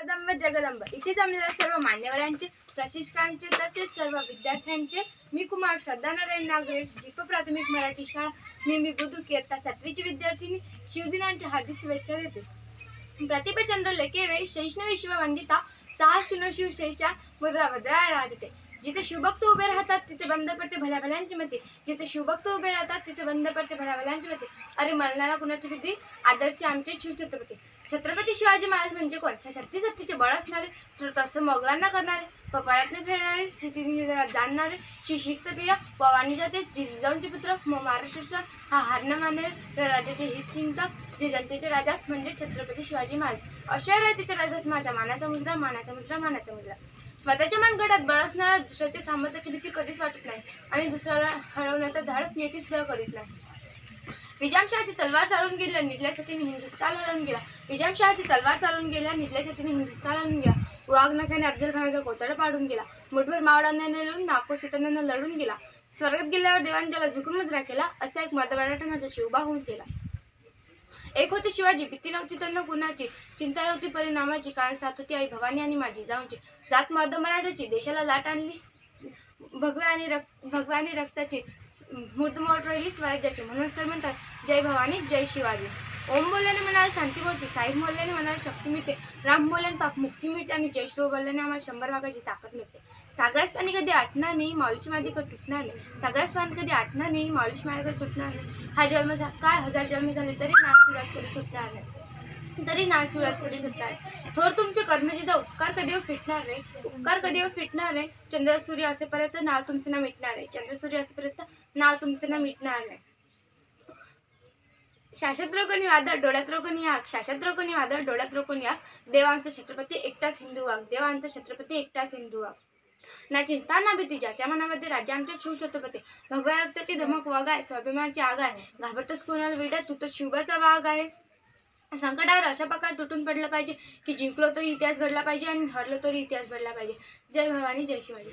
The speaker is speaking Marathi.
जगदंब जगदंब इथे जमलेल्या सर्व मान्यवरांचे, प्रशिक्षकांचे तसेच सर्व विद्यार्थ्यांचे मी कुमार श्रद्धा नारायण नागरे, जीप प्राथमिक मराठी शाळा निंबी बुद्रुक इयत्ता 7वीची विद्यार्थिनी शिवदिनाच्या हार्दिक शुभेच्छा देते। प्रतिभाचंद्र लेकेवे शैष्णवी शिववंदिता साहस शिवशेषा मुद्रा भद्रा राजते। जिथे शिवभक्त उभे राहतात तिथे बंद पडते भल्या भल्यांची मते। जिथे शिवभक्त उभे राहतात तिथे बंद पडते भल्या भल्यांची मते। अरे मरणाला कुणाची भीती, आदर्श आमचे शिवछत्रपती। छत्रपती शिवाजी महाराज म्हणजे कोण? छत्ती सत्तीचे बळ असणारे, तर तसं मोगलांना करणारे, कपाळातने फेडणारे, तिथे जाणणारे, शिस्तप्रिय, पवानी जाते, जिजाऊंचे पुत्र, महाराष्ट्राचा हा हार न मानणारे, राज्याचे हित चिंतक, जे जनतेचे राजास म्हणजे छत्रपती शिवाजी महाराज। अशा रीतीच्या राजास माझ्या मानाचा मुजरा, मानाचा मुजरा, मानाचा मुजरा। स्वतःच्या मनगटात बळ असणारा दुसऱ्याच्या सामर्थ्याची भीती कधीच वाटत नाही आणि दुसऱ्याला हरवण्याचा धाडस नियती सुद्धा करीत नाही। निजामशहाची तलवार चालून गेल्या, निडल्या छातीने हिंदुस्थान हरवून गेला। निजामशहाची तलवार चालून गेल्या, निडल्या छातीने हिंदुस्थान हरवून गेला। वाघनखाने अफजल खानाचा कोतडा पाडून गेला, मुठभर मावळ्यांना नेलून नागपूर शेतांना लढून गेला। स्वर्गात गेल्यावर देवांच्याला झुकून मुजरा केला, असा एक मर्दमराठा माझा शिवबा होऊन गेला। एक होती शिवाजी, भीती नव्हती त्यांना कुणाची, चिंता नव्हती परिणामाची, कारण साथ होती आई भवानी आणि माझी जाऊंची। जात मर्द मराठाची, देशाला लाट आणली भगव्या आणि रक्ताची, मुहूर्तमोड राहिली स्वराज्याची। म्हणूनच तर म्हणतात जय भवानी जय शिवाजी। ओम बोलल्याने मनाला शांती मिळते, साईब बोलल्याने मनाला शक्ती मिळते, राम बोलल्याने पाप मुक्ती मिळते आणि जय श्री बोलल्याने आम्हाला 100 भागाची ताकद मिळते। सागरास पाणी कधी आटणार नाही, माऊलीची मादी कधी तुटणार नाही। सागरास पाणी कधी आटणार नाही, माऊलीची मादी कधी तुटणार नाही। हा जन्म काय 1000 जन्म झाले तरी नाशिवराज कधी सुटणार नाही, थोर तुमचे कर्मची जा उपकार कधी फिटणार रे, उपकार कधी फिटणार रे। चंद्र सूर्य असेपर्यंत नाव तुमचं ना मिटणार आहे, चंद्र सूर्य असेपर्यंत नाव तुमचं ना मिटणार नाही। शाश्वत रोखून वादळ डोळ्यात रोखून या, शाश्वत रोखून वादळ डोळ्यात रोखून या। देवांचा छत्रपती एकटाच हिंदू वाघ, देवांचा छत्रपती एकटाच हिंदू वाघ। ना चिंता ना भीती ज्याच्या मनामध्ये राज्य आमच्या शिवछत्रपती। भगव्या रक्ताची धमक वाघ आहे, स्वाभिमानाची आग आहे, घाबरतच कोणाला वेड्या, तू तर शिवबाचा वाघ आहे। संकटावर अशा प्रकारे तुटून पडलं पाहिजे की जिंकलो तरी इतिहास घडला पाहिजे आणि हरलो तरी इतिहास घडला पाहिजे। जय भवानी जय शिवाजी।